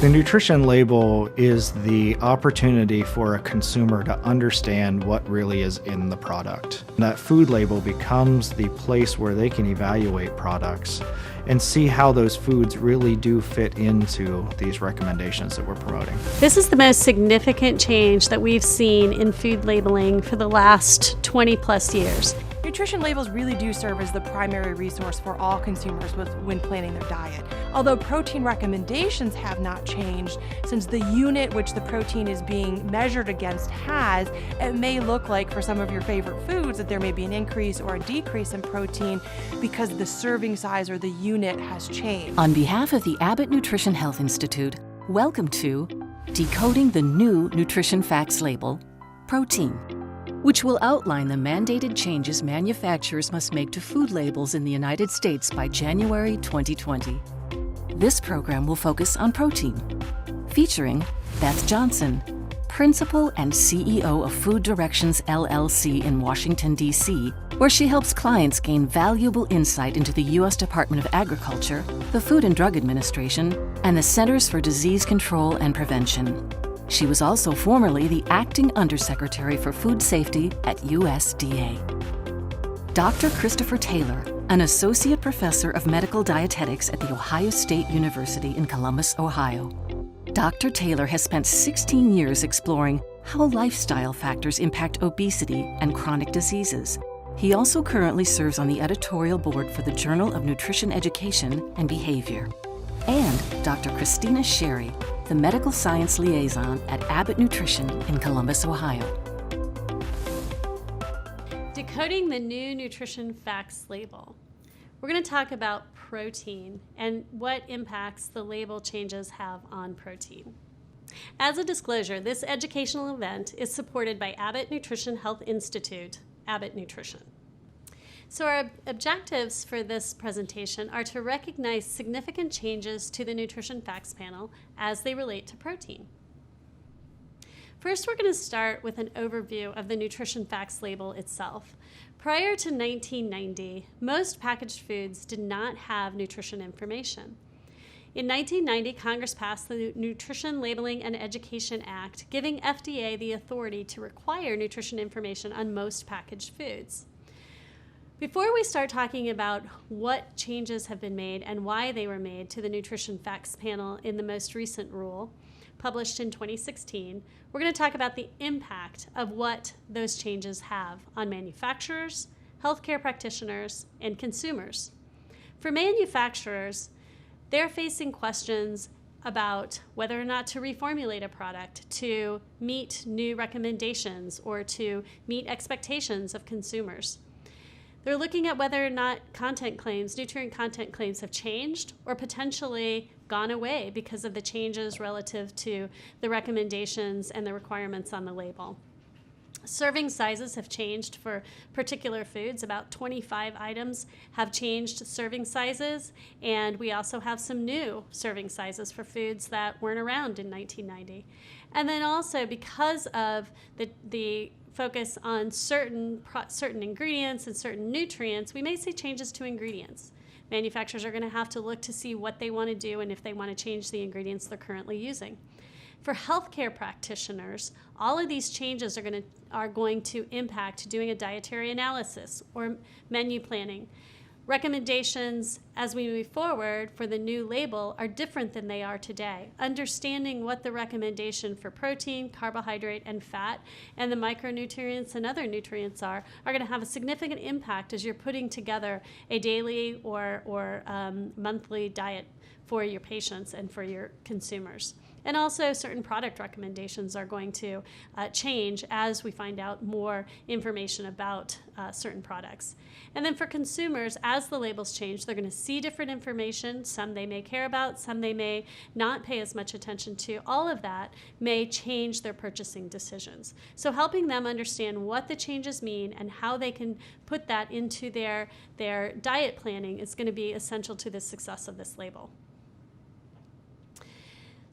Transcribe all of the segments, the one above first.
The nutrition label is the opportunity for a consumer to understand what really is in the product. That food label becomes the place where they can evaluate products and see how those foods really do fit into these recommendations that we're promoting. This is the most significant change that we've seen in food labeling for the last 20 plus years. Nutrition labels really do serve as the primary resource for all consumers when planning their diet. Although protein recommendations have not changed, since the unit which the protein is being measured against has, it may look like for some of your favorite foods that there may be an increase or a decrease in protein because the serving size or the unit has changed. On behalf of the Abbott Nutrition Health Institute, welcome to Decoding the New Nutrition Facts Label, Protein, which will outline the mandated changes manufacturers must make to food labels in the United States by January 2020. This program will focus on protein, featuring Beth Johnson, Principal and CEO of Food Directions LLC in Washington, D.C., where she helps clients gain valuable insight into the U.S. Department of Agriculture, the Food and Drug Administration, and the Centers for Disease Control and Prevention. She was also formerly the Acting Undersecretary for Food Safety at USDA. Dr. Christopher Taylor, an Associate Professor of Medical Dietetics at The Ohio State University in Columbus, Ohio. Dr. Taylor has spent 16 years exploring how lifestyle factors impact obesity and chronic diseases. He also currently serves on the editorial board for the Journal of Nutrition Education and Behavior. And Dr. Christina Sherry, the Medical Science Liaison at Abbott Nutrition in Columbus, Ohio. Decoding the new nutrition facts label. We're going to talk about protein and what impacts the label changes have on protein. As a disclosure, this educational event is supported by Abbott Nutrition Health Institute, Abbott Nutrition. So our objectives for this presentation are to recognize significant changes to the Nutrition Facts Panel as they relate to protein. First, we're going to start with an overview of the Nutrition Facts label itself. Prior to 1990, most packaged foods did not have nutrition information. In 1990, Congress passed the Nutrition Labeling and Education Act, giving FDA the authority to require nutrition information on most packaged foods. Before we start talking about what changes have been made and why they were made to the Nutrition Facts Panel in the most recent rule, published in 2016, we're going to talk about the impact of what those changes have on manufacturers, healthcare practitioners, and consumers. For manufacturers, they're facing questions about whether or not to reformulate a product to meet new recommendations or to meet expectations of consumers. They're looking at whether or not content claims, nutrient content claims have changed or potentially gone away because of the changes relative to the recommendations and the requirements on the label. Serving sizes have changed for particular foods. About 25 items have changed serving sizes, and we also have some new serving sizes for foods that weren't around in 1990. And then also because of the focus on certain ingredients and certain nutrients, we may see changes to ingredients. Manufacturers are going to have to look to see what they want to do and if they want to change the ingredients they're currently using. For healthcare practitioners, all of these changes are going to impact doing a dietary analysis or menu planning. Recommendations as we move forward for the new label are different than they are today. Understanding what the recommendation for protein, carbohydrate, and fat, and the micronutrients and other nutrients are going to have a significant impact as you're putting together a daily or monthly diet for your patients and for your consumers. And also certain product recommendations are going to change as we find out more information about certain products. And then for consumers, as the labels change, they're going to see different information. Some they may care about, some they may not pay as much attention to. All of that may change their purchasing decisions. So helping them understand what the changes mean and how they can put that into their diet planning is going to be essential to the success of this label.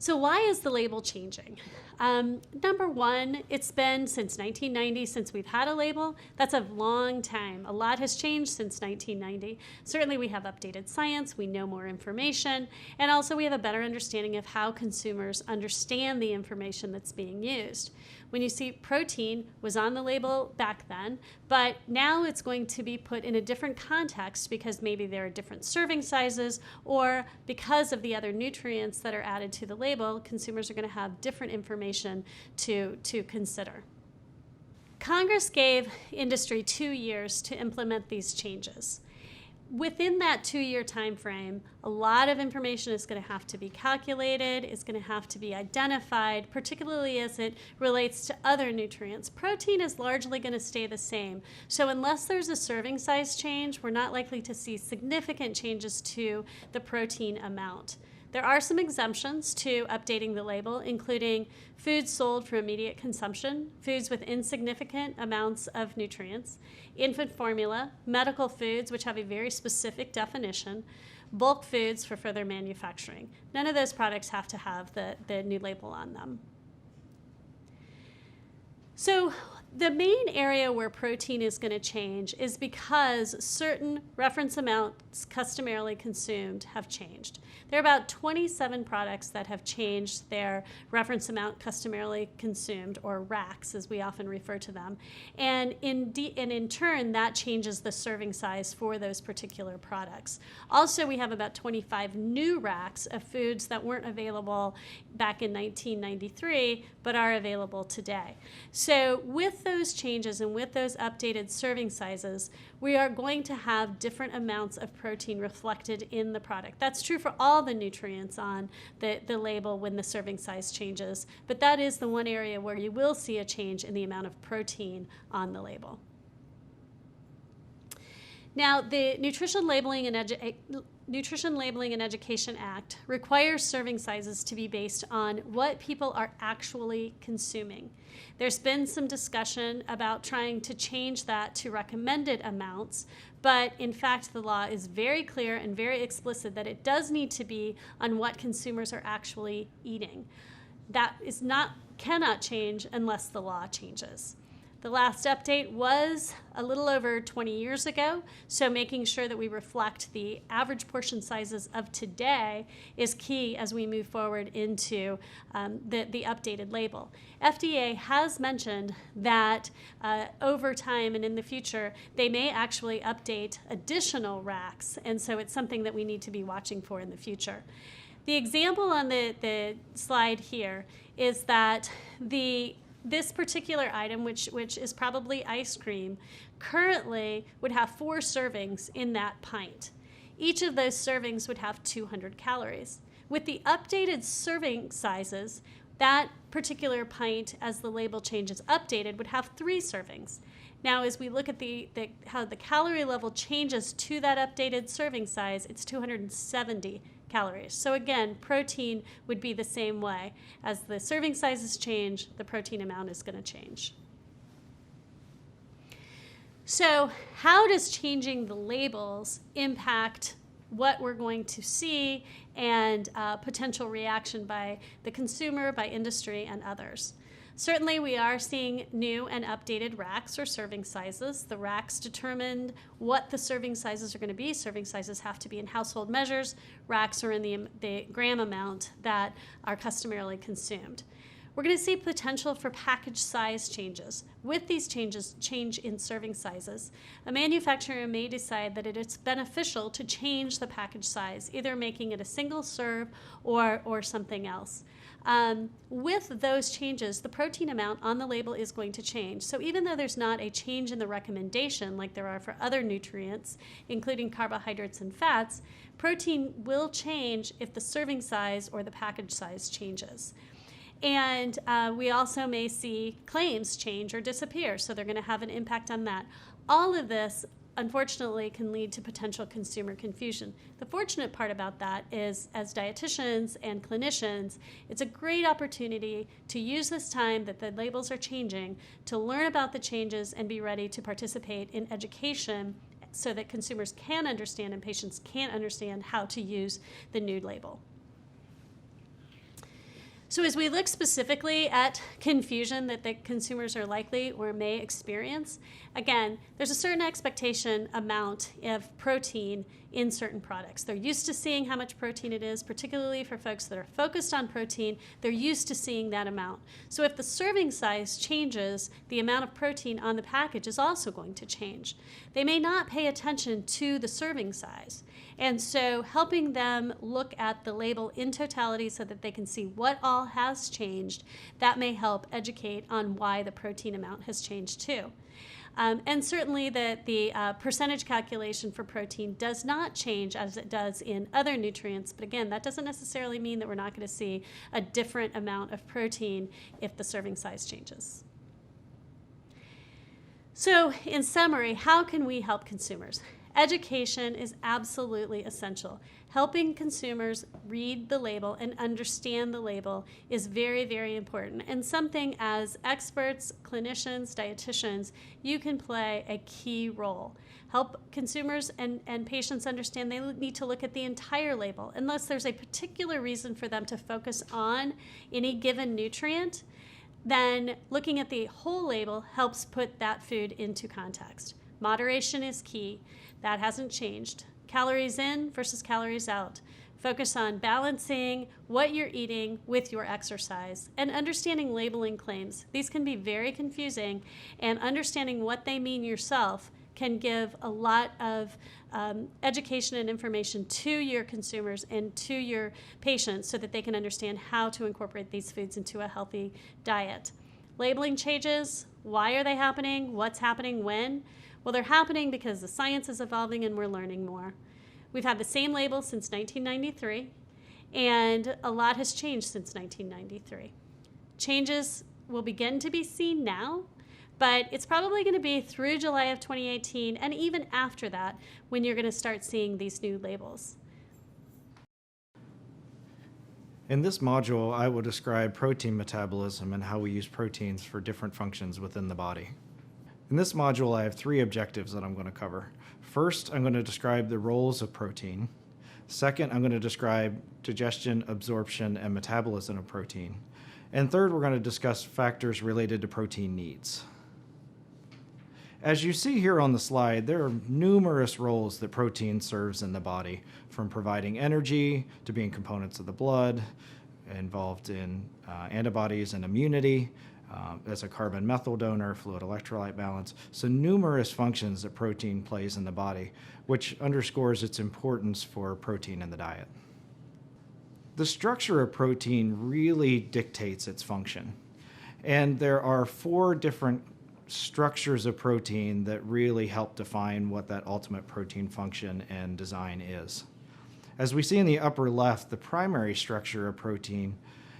So why is the label changing? Number one, it's been since 1990 since we've had a label. That's a long time. A lot has changed since 1990. Certainly we have updated science, we know more information, and also we have a better understanding of how consumers understand the information that's being used. When you see protein was on the label back then, but now it's going to be put in a different context because maybe there are different serving sizes, or because of the other nutrients that are added to the label, consumers are going to have different information to consider. Congress gave industry 2 years to implement these changes. Within that 2-year time frame, a lot of information is going to have to be calculated, it's going to have to be identified, particularly as it relates to other nutrients. Protein is largely going to stay the same. So unless there's a serving size change, we're not likely to see significant changes to the protein amount. There are some exemptions to updating the label, including foods sold for immediate consumption, foods with insignificant amounts of nutrients, infant formula, medical foods, which have a very specific definition, bulk foods for further manufacturing. None of those products have to have the new label on them. So the main area where protein is going to change is because certain reference amounts customarily consumed have changed. There are about 27 products that have changed their reference amount customarily consumed, or RACs as we often refer to them. And in turn, that changes the serving size for those particular products. Also, we have about 25 new RACs of foods that weren't available back in 1993, but are available today. So with those changes and with those updated serving sizes, we are going to have different amounts of protein reflected in the product. That's true for all the nutrients on the label when the serving size changes, but that is the one area where you will see a change in the amount of protein on the label. Now, the Nutrition Labeling and Education Act requires serving sizes to be based on what people are actually consuming. There's been some discussion about trying to change that to recommended amounts, but in fact the law is very clear and very explicit that it does need to be on what consumers are actually eating. That cannot change unless the law changes. The last update was a little over 20 years ago, so making sure that we reflect the average portion sizes of today is key as we move forward into the updated label. FDA has mentioned that over time and in the future, they may actually update additional RACs, and so it's something that we need to be watching for in the future. The example on the slide here is that this particular item, which is probably ice cream, currently would have 4 servings in that pint. Each of those servings would have 200 calories. With the updated serving sizes, that particular pint, as the label change is updated, would have 3 servings. Now, as we look at how the calorie level changes to that updated serving size, it's 270 calories. So again, protein would be the same way. As the serving sizes change, the protein amount is going to change. So how does changing the labels impact what we're going to see and potential reaction by the consumer, by industry, and others? Certainly, we are seeing new and updated RACs, or serving sizes. The RACs determined what the serving sizes are going to be. Serving sizes have to be in household measures. RACs are in the gram amount that are customarily consumed. We're going to see potential for package size changes. With these change in serving sizes, a manufacturer may decide that it is beneficial to change the package size, either making it a single serve or something else. With those changes, the protein amount on the label is going to change. So even though there's not a change in the recommendation like there are for other nutrients, including carbohydrates and fats, protein will change if the serving size or the package size changes. And we also may see claims change or disappear, so they're going to have an impact on that. All of this, unfortunately, can lead to potential consumer confusion. The fortunate part about that is, as dietitians and clinicians, it's a great opportunity to use this time that the labels are changing to learn about the changes and be ready to participate in education so that consumers can understand and patients can understand how to use the new label. So as we look specifically at confusion that the consumers are likely or may experience, again, there's a certain expectation amount of protein in certain products. They're used to seeing how much protein it is, particularly for folks that are focused on protein. They're used to seeing that amount. So if the serving size changes, the amount of protein on the package is also going to change. They may not pay attention to the serving size. And so helping them look at the label in totality so that they can see what all has changed, that may help educate on why the protein amount has changed too. And certainly the percentage calculation for protein does not change as it does in other nutrients. But again, that doesn't necessarily mean that we're not going to see a different amount of protein if the serving size changes. So in summary, how can we help consumers? Education is absolutely essential. Helping consumers read the label and understand the label is very, very important. And something as experts, clinicians, dietitians, you can play a key role. Help consumers and patients understand they need to look at the entire label. Unless there's a particular reason for them to focus on any given nutrient, then looking at the whole label helps put that food into context. Moderation is key. That hasn't changed. Calories in versus calories out. Focus on balancing what you're eating with your exercise and understanding labeling claims. These can be very confusing, and understanding what they mean yourself can give a lot of education and information to your consumers and to your patients so that they can understand how to incorporate these foods into a healthy diet. Labeling changes, why are they happening? What's happening when? Well, they're happening because the science is evolving and we're learning more. We've had the same label since 1993, and a lot has changed since 1993. Changes will begin to be seen now, but it's probably going to be through July of 2018 and even after that when you're going to start seeing these new labels. In this module, I will describe protein metabolism and how we use proteins for different functions within the body. In this module, I have three objectives that I'm going to cover. First, I'm going to describe the roles of protein. Second, I'm going to describe digestion, absorption, and metabolism of protein. And third, we're going to discuss factors related to protein needs. As you see here on the slide, there are numerous roles that protein serves in the body, from providing energy to being components of the blood, involved in antibodies and immunity, as a carbon methyl donor, fluid electrolyte balance. So numerous functions that protein plays in the body, which underscores its importance for protein in the diet. The structure of protein really dictates its function. And there are 4 different structures of protein that really help define what that ultimate protein function and design is. As we see in the upper left, the primary structure of protein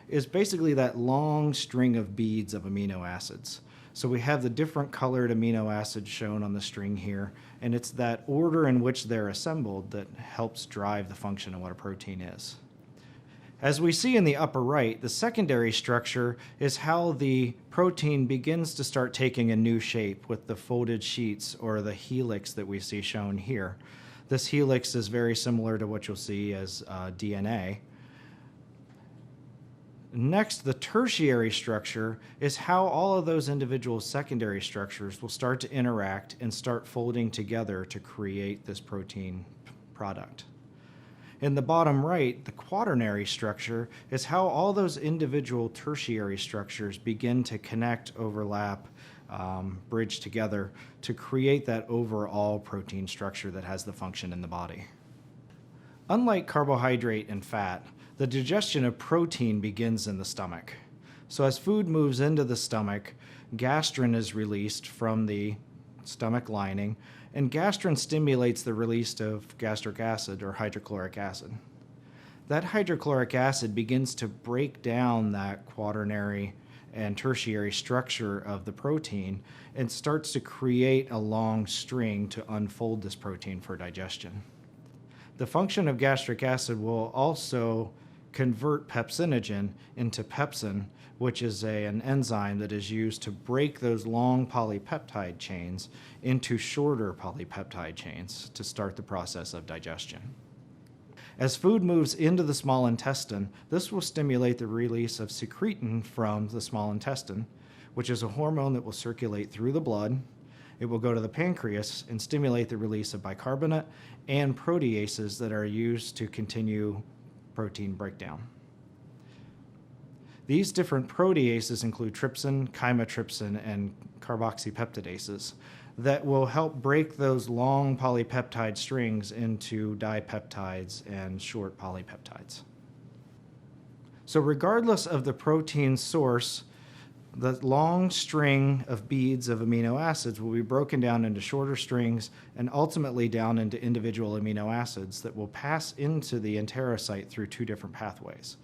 is basically that long string of beads of amino acids. So we have the different colored amino acids shown on the string here, and it's that order in which they're assembled that helps drive the function of what a protein is. As we see in the upper right, the secondary structure is how the protein begins to start taking a new shape with the folded sheets or the helix that we see shown here. This helix is very similar to what you'll see as DNA. Next, the tertiary structure is how all of those individual secondary structures will start to interact and start folding together to create this protein product. In the bottom right, the quaternary structure is how all those individual tertiary structures begin to connect, overlap, bridge together to create that overall protein structure that has the function in the body. Unlike carbohydrate and fat, the digestion of protein begins in the stomach. So as food moves into the stomach, gastrin is released from the stomach lining, and gastrin stimulates the release of gastric acid or hydrochloric acid. That hydrochloric acid begins to break down that quaternary and tertiary structure of the protein and starts to create a long string to unfold this protein for digestion. The function of gastric acid will also convert pepsinogen into pepsin, which is an enzyme that is used to break those long polypeptide chains into shorter polypeptide chains to start the process of digestion. As food moves into the small intestine, this will stimulate the release of secretin from the small intestine, which is a hormone that will circulate through the blood. It will go to the pancreas and stimulate the release of bicarbonate and proteases that are used to continue protein breakdown. These different proteases include trypsin, chymotrypsin, and carboxypeptidases that will help break those long polypeptide strings into dipeptides and short polypeptides. So regardless of the protein source, the long string of beads of amino acids will be broken down into shorter strings and ultimately down into individual amino acids that will pass into the enterocyte through two different pathways.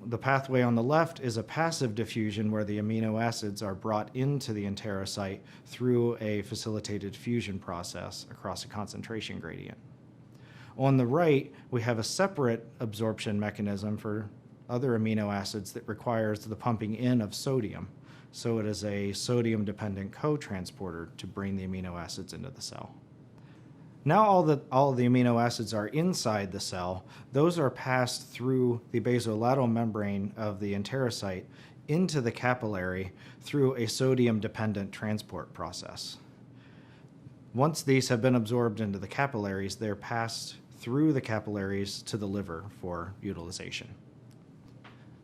The pathway on the left is a passive diffusion where the amino acids are brought into the enterocyte through a facilitated fusion process across a concentration gradient. On the right, we have a separate absorption mechanism for other amino acids that requires the pumping in of sodium. So it is a sodium-dependent co-transporter to bring the amino acids into the cell. Now all of the amino acids are inside the cell. Those are passed through the basolateral membrane of the enterocyte into the capillary through a sodium-dependent transport process. Once these have been absorbed into the capillaries, they're passed through the capillaries to the liver for utilization.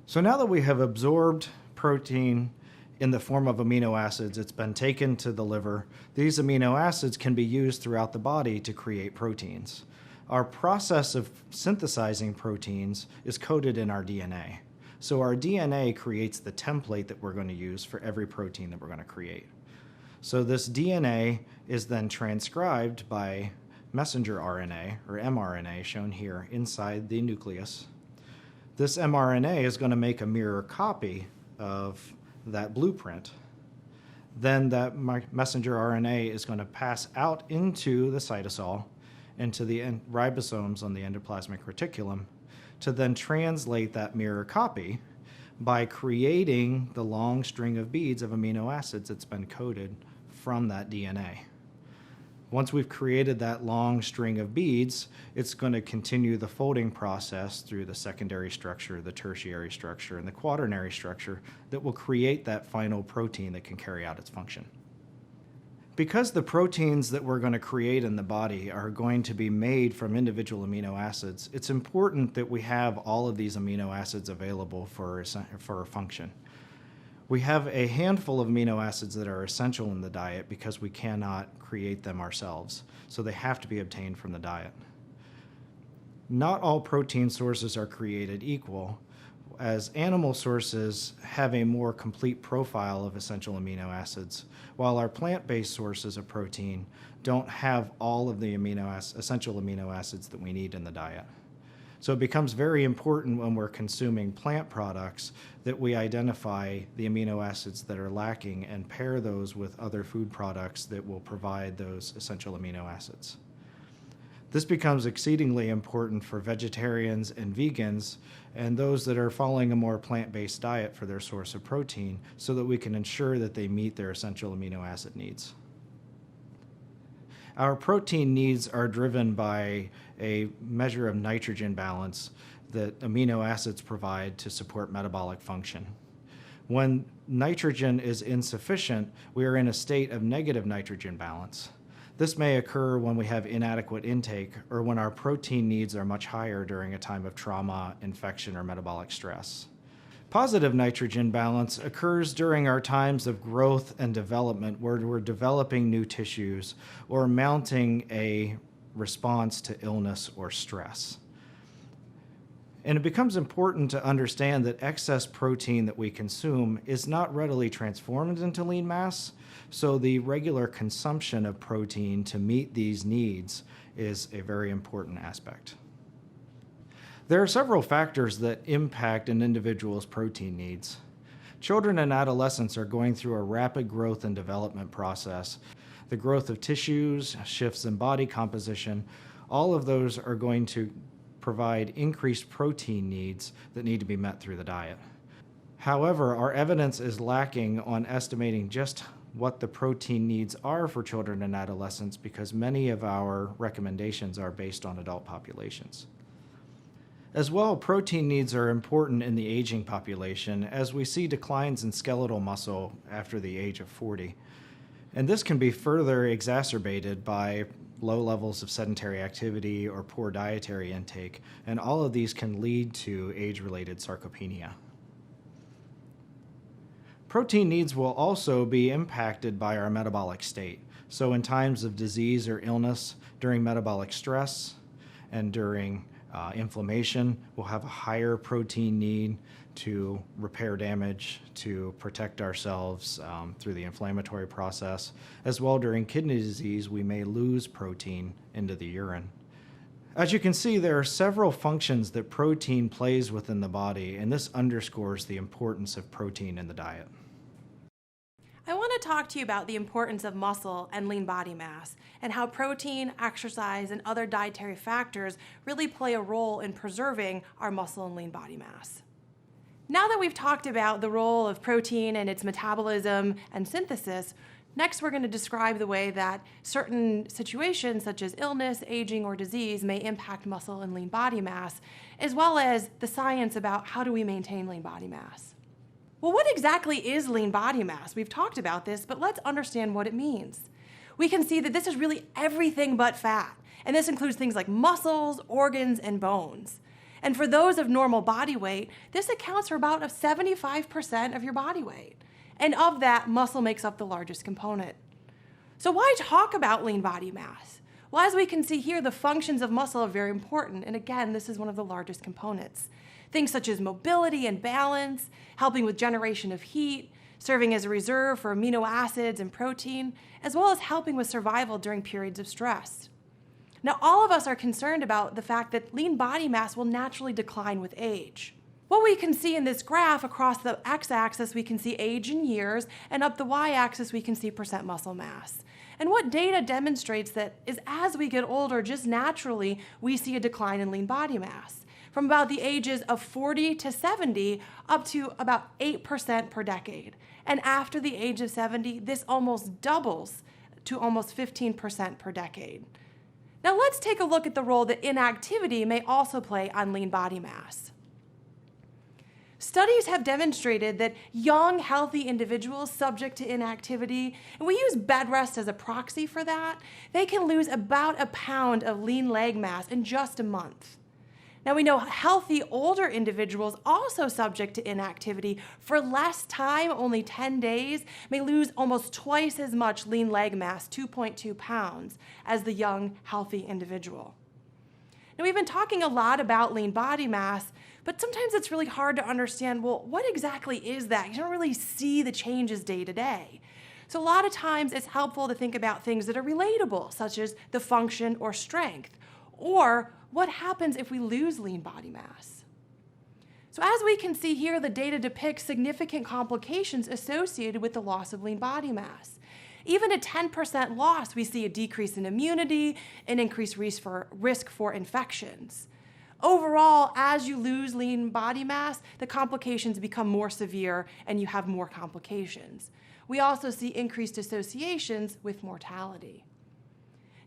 So now that we have absorbed protein in the form of amino acids, it's been taken to the liver. These amino acids can be used throughout the body to create proteins. Our process of synthesizing proteins is coded in our DNA. So our DNA creates the template that we're going to use for every protein that we're going to create. So this DNA is then transcribed by messenger RNA, or mRNA, shown here inside the nucleus. This mRNA is going to make a mirror copy of that blueprint. Then that messenger RNA is going to pass out into the cytosol, into the ribosomes on the endoplasmic reticulum, to then translate that mirror copy by creating the long string of beads of amino acids that's been coded from that DNA. Once we've created that long string of beads, it's going to continue the folding process through the secondary structure, the tertiary structure, and the quaternary structure that will create that final protein that can carry out its function. Because the proteins that we're going to create in the body are going to be made from individual amino acids, it's important that we have all of these amino acids available for a function. We have a handful of amino acids that are essential in the diet because we cannot create them ourselves, so they have to be obtained from the diet. Not all protein sources are created equal, as animal sources have a more complete profile of essential amino acids, while our plant-based sources of protein don't have all of the essential amino acids that we need in the diet. So it becomes very important when we're consuming plant products that we identify the amino acids that are lacking and pair those with other food products that will provide those essential amino acids. This becomes exceedingly important for vegetarians and vegans and those that are following a more plant-based diet for their source of protein so that we can ensure that they meet their essential amino acid needs. Our protein needs are driven by a measure of nitrogen balance that amino acids provide to support metabolic function. When nitrogen is insufficient, we are in a state of negative nitrogen balance. This may occur when we have inadequate intake or when our protein needs are much higher during a time of trauma, infection, or metabolic stress. Positive nitrogen balance occurs during our times of growth and development where we're developing new tissues or mounting a response to illness or stress. And it becomes important to understand that excess protein that we consume is not readily transformed into lean mass, so the regular consumption of protein to meet these needs is a very important aspect. There are several factors that impact an individual's protein needs. Children and adolescents are going through a rapid growth and development process. The growth of tissues, shifts in body composition, all of those are going to provide increased protein needs that need to be met through the diet. However, our evidence is lacking on estimating just what the protein needs are for children and adolescents because many of our recommendations are based on adult populations. As well, protein needs are important in the aging population as we see declines in skeletal muscle after the age of 40. And this can be further exacerbated by low levels of sedentary activity or poor dietary intake, and all of these can lead to age-related sarcopenia. Protein needs will also be impacted by our metabolic state. So in times of disease or illness, during metabolic stress, and during inflammation, we'll have a higher protein need to repair damage, to protect ourselves through the inflammatory process. As well, during kidney disease, we may lose protein into the urine. As you can see, there are several functions that protein plays within the body, and this underscores the importance of protein in the diet. I want to talk to you about the importance of muscle and lean body mass and how protein, exercise, and other dietary factors really play a role in preserving our muscle and lean body mass. Now that we've talked about the role of protein and its metabolism and synthesis, next we're going to describe the way that certain situations such as illness, aging, or disease may impact muscle and lean body mass, as well as the science about how do we maintain lean body mass. Well, what exactly is lean body mass? We've talked about this, but let's understand what it means. We can see that this is really everything but fat, and this includes things like muscles, organs, and bones. And for those of normal body weight, this accounts for about 75% of your body weight. And of that, muscle makes up the largest component. So why talk about lean body mass? Well, as we can see here, the functions of muscle are very important, and again, this is one of the largest components. Things such as mobility and balance, helping with generation of heat, serving as a reserve for amino acids and protein, as well as helping with survival during periods of stress. Now, all of us are concerned about the fact that lean body mass will naturally decline with age. What we can see in this graph, across the x-axis, we can see age in years, and up the y-axis, we can see percent muscle mass. And what data demonstrates that is as we get older, just naturally, we see a decline in lean body mass. From about the ages of 40 to 70, up to about 8% per decade. And after the age of 70, this almost doubles to almost 15% per decade. Now let's take a look at the role that inactivity may also play on lean body mass. Studies have demonstrated that young, healthy individuals subject to inactivity, and we use bed rest as a proxy for that, they can lose about a pound of lean leg mass in just a month. Now we know healthy older individuals also subject to inactivity for less time, only 10 days, may lose almost twice as much lean leg mass, 2.2 pounds, as the young healthy individual. Now we've been talking a lot about lean body mass, but sometimes it's really hard to understand, well, what exactly is that? You don't really see the changes day to day. So a lot of times it's helpful to think about things that are relatable, such as the function or strength, or what happens if we lose lean body mass? So as we can see here, the data depicts significant complications associated with the loss of lean body mass. Even at 10% loss, we see a decrease in immunity and increased risk for infections. Overall, as you lose lean body mass, the complications become more severe and you have more complications. We also see increased associations with mortality.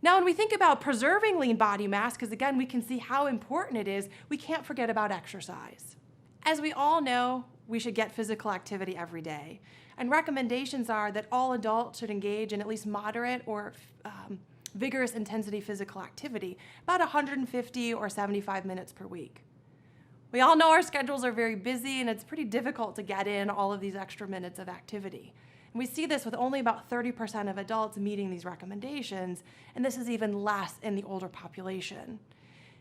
Now, when we think about preserving lean body mass, because again, we can see how important it is, we can't forget about exercise. As we all know, we should get physical activity every day. And recommendations are that all adults should engage in at least moderate or vigorous intensity physical activity, about 150 or 75 minutes per week. We all know our schedules are very busy and it's pretty difficult to get in all of these extra minutes of activity. And we see this with only about 30% of adults meeting these recommendations, and this is even less in the older population.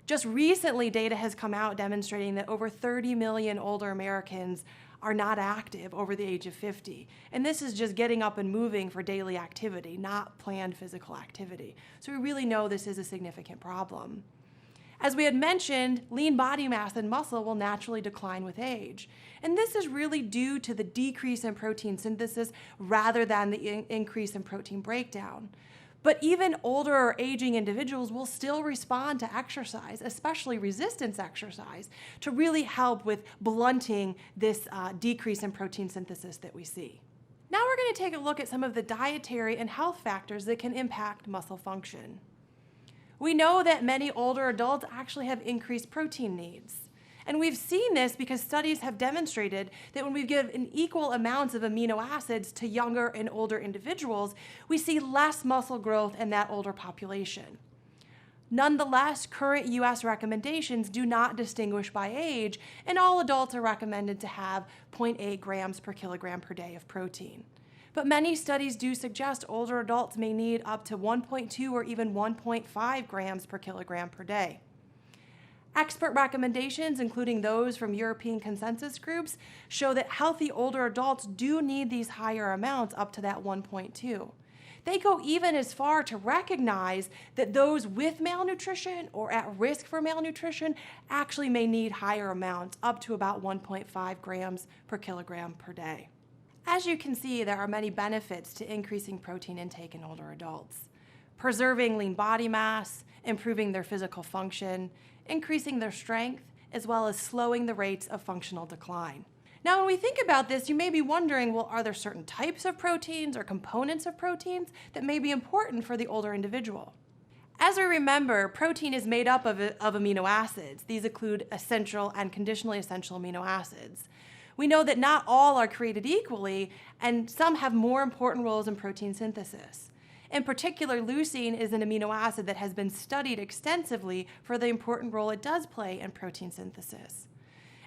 Just recently, data has come out demonstrating that over 30 million older Americans are not active over the age of 50. And this is just getting up and moving for daily activity, not planned physical activity. So we really know this is a significant problem. As we had mentioned, lean body mass and muscle will naturally decline with age. And this is really due to the decrease in protein synthesis rather than the increase in protein breakdown. But even older or aging individuals will still respond to exercise, especially resistance exercise, to really help with blunting this decrease in protein synthesis that we see. Now we're going to take a look at some of the dietary and health factors that can impact muscle function. We know that many older adults actually have increased protein needs. And we've seen this because studies have demonstrated that when we give an equal amounts of amino acids to younger and older individuals, we see less muscle growth in that older population. Nonetheless, current U.S. recommendations do not distinguish by age, and all adults are recommended to have 0.8 grams per kilogram per day of protein. But many studies do suggest older adults may need up to 1.2 or even 1.5 grams per kilogram per day. Expert recommendations, including those from European consensus groups, show that healthy older adults do need these higher amounts up to that 1.2. They go even as far to recognize that those with malnutrition or at risk for malnutrition actually may need higher amounts, up to about 1.5 grams per kilogram per day. As you can see, there are many benefits to increasing protein intake in older adults. Preserving lean body mass, improving their physical function, increasing their strength, as well as slowing the rates of functional decline. Now, when we think about this, you may be wondering, well, are there certain types of proteins or components of proteins that may be important for the older individual? As we remember, protein is made up of amino acids. These include essential and conditionally essential amino acids. We know that not all are created equally, and some have more important roles in protein synthesis. In particular, leucine is an amino acid that has been studied extensively for the important role it does play in protein synthesis.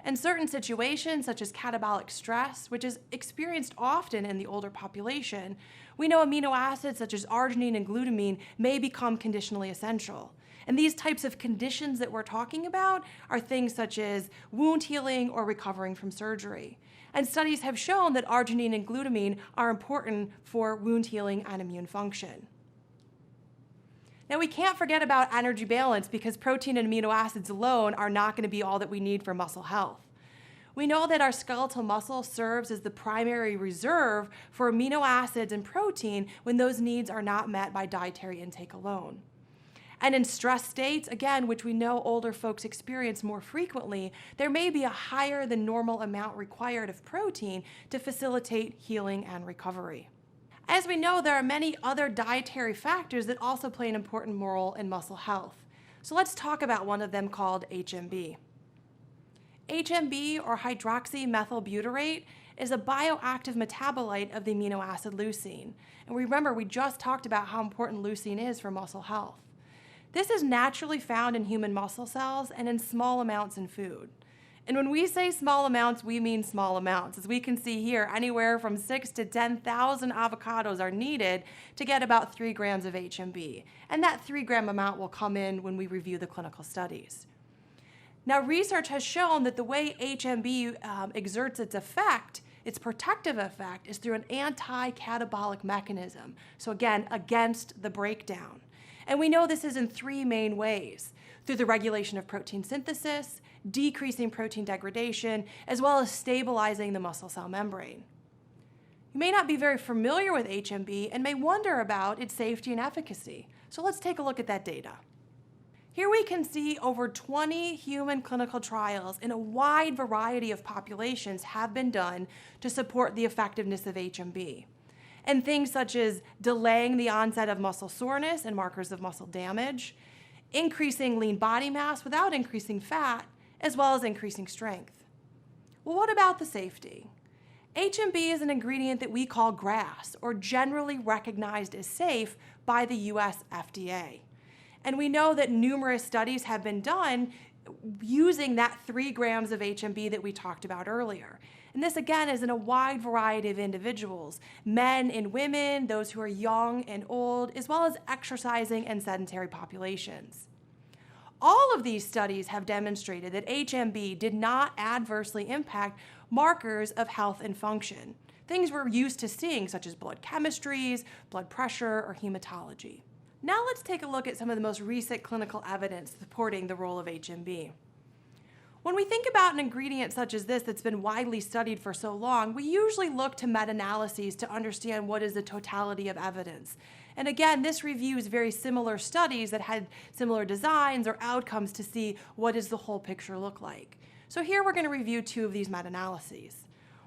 In certain situations, such as catabolic stress, which is experienced often in the older population, we know amino acids such as arginine and glutamine may become conditionally essential. And these types of conditions that we're talking about are things such as wound healing or recovering from surgery. And studies have shown that arginine and glutamine are important for wound healing and immune function. Now, we can't forget about energy balance because protein and amino acids alone are not going to be all that we need for muscle health. We know that our skeletal muscle serves as the primary reserve for amino acids and protein when those needs are not met by dietary intake alone. And in stress states, again, which we know older folks experience more frequently, there may be a higher than normal amount required of protein to facilitate healing and recovery. As we know, there are many other dietary factors that also play an important role in muscle health. So let's talk about one of them called HMB. HMB, or hydroxymethylbutyrate, is a bioactive metabolite of the amino acid leucine. And remember, we just talked about how important leucine is for muscle health. This is naturally found in human muscle cells and in small amounts in food. And when we say small amounts, we mean small amounts. As we can see here, anywhere from 6,000 to 10,000 avocados are needed to get about 3 grams of HMB. And that 3-gram amount will come in when we review the clinical studies. Now, research has shown that the way HMB exerts its effect, its protective effect, is through an anti-catabolic mechanism. So again, against the breakdown. And we know this is in 3 main ways: through the regulation of protein synthesis, decreasing protein degradation, as well as stabilizing the muscle cell membrane. You may not be very familiar with HMB and may wonder about its safety and efficacy. So let's take a look at that data. Here we can see over 20 human clinical trials in a wide variety of populations have been done to support the effectiveness of HMB. And things such as delaying the onset of muscle soreness and markers of muscle damage, increasing lean body mass without increasing fat, as well as increasing strength. Well, what about the safety? HMB is an ingredient that we call GRAS, or generally recognized as safe by the US FDA. And we know that numerous studies have been done using that 3 grams of HMB that we talked about earlier. And this, again, is in a wide variety of individuals, men and women, those who are young and old, as well as exercising and sedentary populations. All of these studies have demonstrated that HMB did not adversely impact markers of health and function, things we're used to seeing, such as blood chemistries, blood pressure, or hematology. Now let's take a look at some of the most recent clinical evidence supporting the role of HMB. When we think about an ingredient such as this that's been widely studied for so long, we usually look to meta-analyses to understand what is the totality of evidence. And again, this reviews very similar studies that had similar designs or outcomes to see what does the whole picture look like. So here we're going to review 2 of these meta-analyses.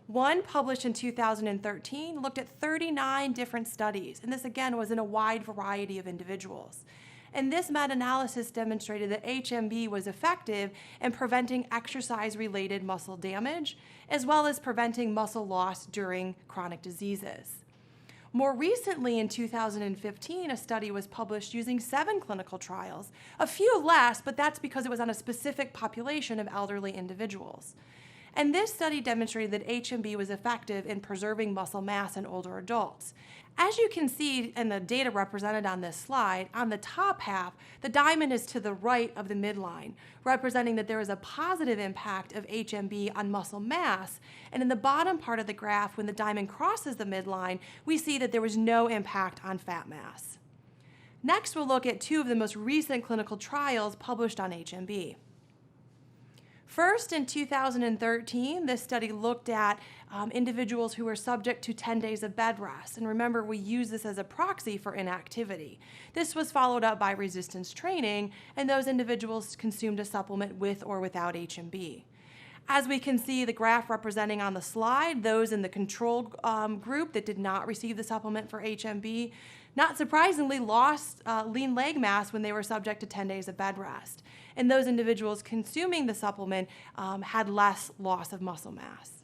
One, published in 2013, looked at 39 different studies, and this again was in a wide variety of individuals. And this meta-analysis demonstrated that HMB was effective in preventing exercise-related muscle damage, as well as preventing muscle loss during chronic diseases. More recently, in 2015, a study was published using 7 clinical trials, a few less, but that's because it was on a specific population of elderly individuals. And this study demonstrated that HMB was effective in preserving muscle mass in older adults. As you can see in the data represented on this slide, on the top half, the diamond is to the right of the midline, representing that there is a positive impact of HMB on muscle mass. And in the bottom part of the graph, when the diamond crosses the midline, we see that there was no impact on fat mass. Next, we'll look at 2 of the most recent clinical trials published on HMB. First, in 2013, this study looked at individuals who were subject to 10 days of bed rest. And remember, we use this as a proxy for inactivity. This was followed up by resistance training, and those individuals consumed a supplement with or without HMB. As we can see the graph representing on the slide, those in the control group that did not receive the supplement for HMB, not surprisingly, lost lean leg mass when they were subject to 10 days of bed rest. And those individuals consuming the supplement had less loss of muscle mass.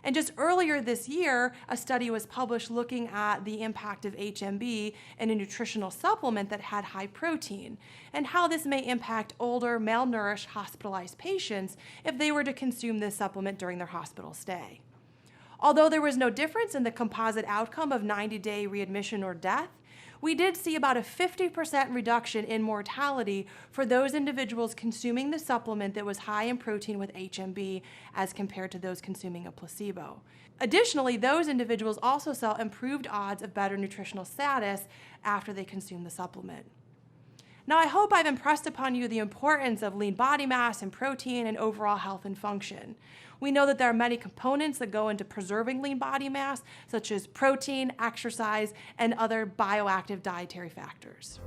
And just earlier this year, a study was published looking at the impact of HMB in a nutritional supplement that had high protein, and how this may impact older, malnourished, hospitalized patients if they were to consume this supplement during their hospital stay. Although there was no difference in the composite outcome of 90-day readmission or death, we did see about a 50% reduction in mortality for those individuals consuming the supplement that was high in protein with HMB as compared to those consuming a placebo. Additionally, those individuals also saw improved odds of better nutritional status after they consumed the supplement. Now, I hope I've impressed upon you the importance of lean body mass and protein and overall health and function. We know that there are many components that go into preserving lean body mass, such as protein, exercise, and other bioactive dietary factors.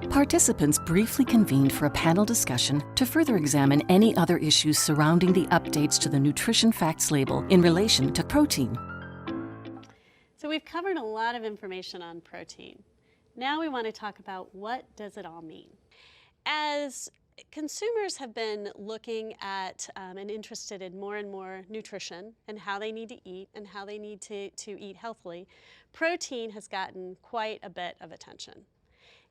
Participants briefly convened for a panel discussion to further examine any other issues surrounding the updates to the nutrition facts label in relation to protein. So we've covered a lot of information on protein. Now we want to talk about what does it all mean. As consumers have been looking at and interested in more and more nutrition and how they need to eat and how they need to eat healthily, protein has gotten quite a bit of attention.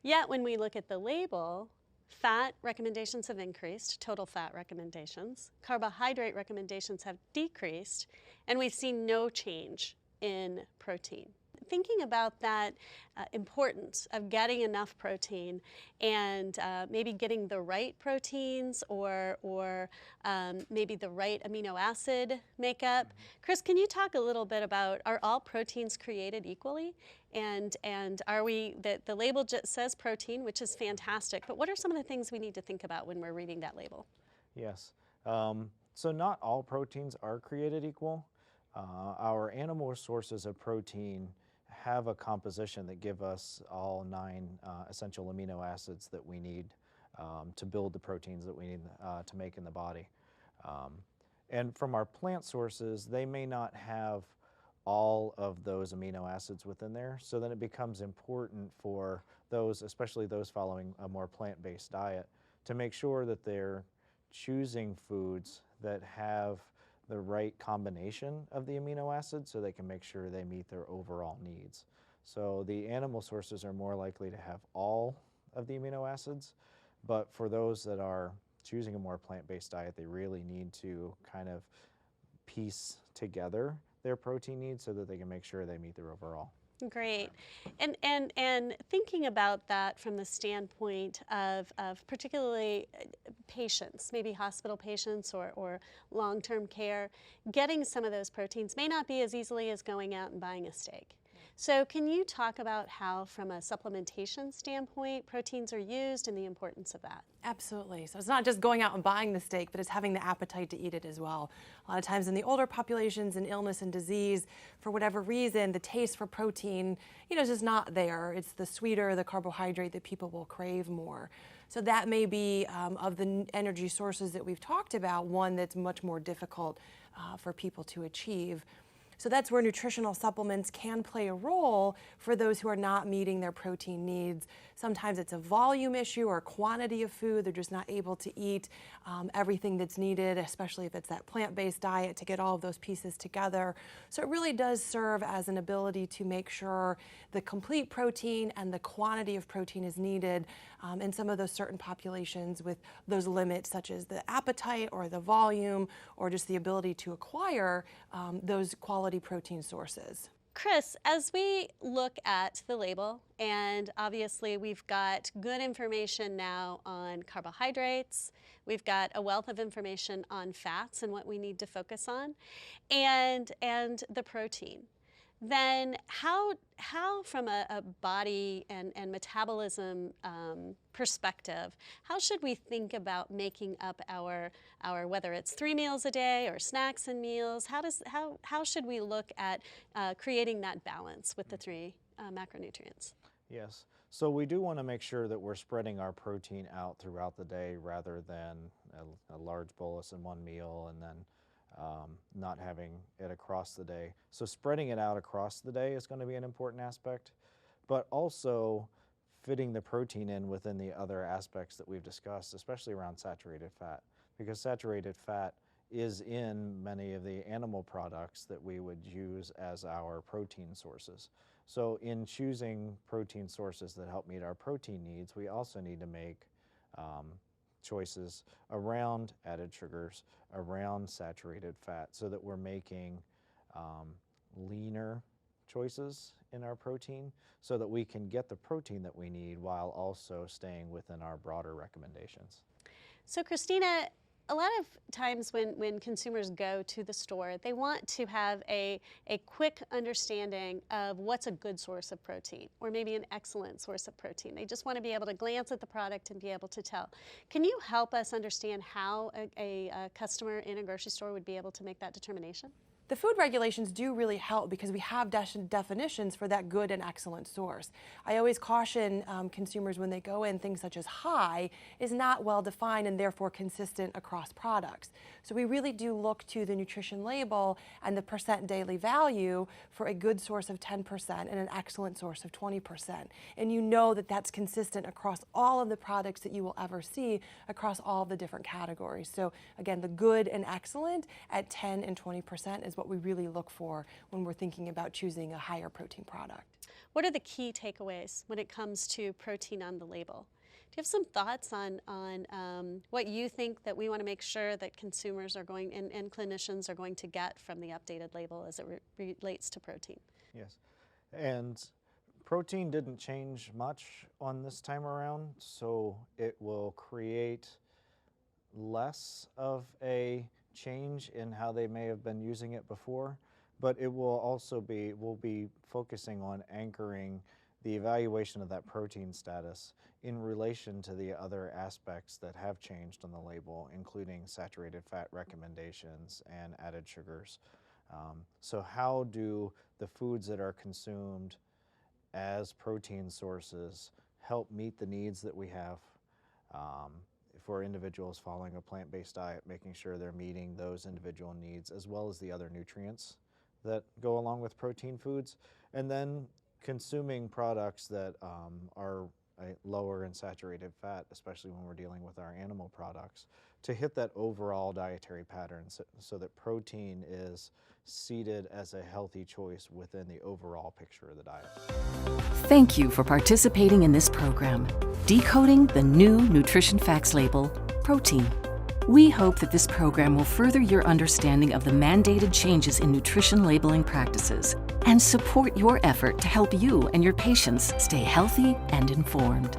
Yet when we look at the label, fat recommendations have increased, total fat recommendations, carbohydrate recommendations have decreased, and we've seen no change in protein. Thinking about that importance of getting enough protein and maybe getting the right proteins or maybe the right amino acid makeup. Chris, can you talk a little bit about, are all proteins created equally? And are we, the label just says protein, which is fantastic, but what are some of the things we need to think about when we're reading that label? Yes. So not all proteins are created equal. Our animal sources of protein have a composition that give us all 9 essential amino acids that we need to build the proteins that we need to make in the body. And from our plant sources, they may not have all of those amino acids within there, so then it becomes important for those, especially those following a more plant-based diet, to make sure that they're choosing foods that have the right combination of the amino acids so they can make sure they meet their overall needs. So the animal sources are more likely to have all of the amino acids, but for those that are choosing a more plant-based diet, they really need to kind of piece together their protein needs so that they can make sure they meet their overall. Great. And thinking about that from the standpoint of particularly patients, maybe hospital patients or long-term care, getting some of those proteins may not be as easily as going out and buying a steak. So can you talk about how, from a supplementation standpoint, proteins are used and the importance of that? Absolutely. So it's not just going out and buying the steak, but it's having the appetite to eat it as well. A lot of times in the older populations, in illness and disease, for whatever reason, the taste for protein, is just not there. It's the sweeter, the carbohydrate that people will crave more. So that may be, of the energy sources that we've talked about, one that's much more difficult for people to achieve. So that's where nutritional supplements can play a role for those who are not meeting their protein needs. Sometimes it's a volume issue or quantity of food. They're just not able to eat everything that's needed, especially if it's that plant-based diet, to get all of those pieces together. So it really does serve as an ability to make sure the complete protein and the quantity of protein is needed in some of those certain populations with those limits, such as the appetite or the volume or just the ability to acquire those quality protein sources. Chris, as we look at the label, and obviously we've got good information now on carbohydrates, we've got a wealth of information on fats and what we need to focus on, and the protein. Then how from a body and metabolism perspective, how should we think about making up our whether it's 3 meals a day or snacks and meals? How should we look at creating that balance with the 3 macronutrients? Yes. So we do want to make sure that we're spreading our protein out throughout the day rather than a large bolus in one meal and then not having it across the day. So spreading it out across the day is going to be an important aspect, but also fitting the protein in within the other aspects that we've discussed, especially around saturated fat, because saturated fat is in many of the animal products that we would use as our protein sources. So in choosing protein sources that help meet our protein needs, we also need to make choices around added sugars, around saturated fat, so that we're making leaner choices in our protein so that we can get the protein that we need while also staying within our broader recommendations. So Christina, a lot of times when consumers go to the store, they want to have a quick understanding of what's a good source of protein or maybe an excellent source of protein. They just want to be able to glance at the product and be able to tell. Can you help us understand how a customer in a grocery store would be able to make that determination? The food regulations do really help because we have definitions for that good and excellent source. I always caution consumers when they go in, things such as high is not well defined and therefore consistent across products. So we really do look to the nutrition label and the percent daily value for a good source of 10% and an excellent source of 20%. And you know that that's consistent across all of the products that you will ever see across all the different categories. So again, the good and excellent at 10 and 20% is what we really look for when we're thinking about choosing a higher protein product. What are the key takeaways when it comes to protein on the label? Do you have some thoughts on what you think that we want to make sure that consumers are going and clinicians are going to get from the updated label as it relates to protein? Yes, and protein didn't change much on this time around, so it will create less of a change in how they may have been using it before, but it will also we'll be focusing on anchoring the evaluation of that protein status in relation to the other aspects that have changed on the label, including saturated fat recommendations and added sugars. So how do the foods that are consumed as protein sources help meet the needs that we have for individuals following a plant-based diet, making sure they're meeting those individual needs as well as the other nutrients that go along with protein foods, and then consuming products that are lower in saturated fat, especially when we're dealing with our animal products, to hit that overall dietary pattern so that protein is seated as a healthy choice within the overall picture of the diet. Thank you for participating in this program, Decoding the New Nutrition Facts Label, Protein. We hope that this program will further your understanding of the mandated changes in nutrition labeling practices and support your effort to help you and your patients stay healthy and informed.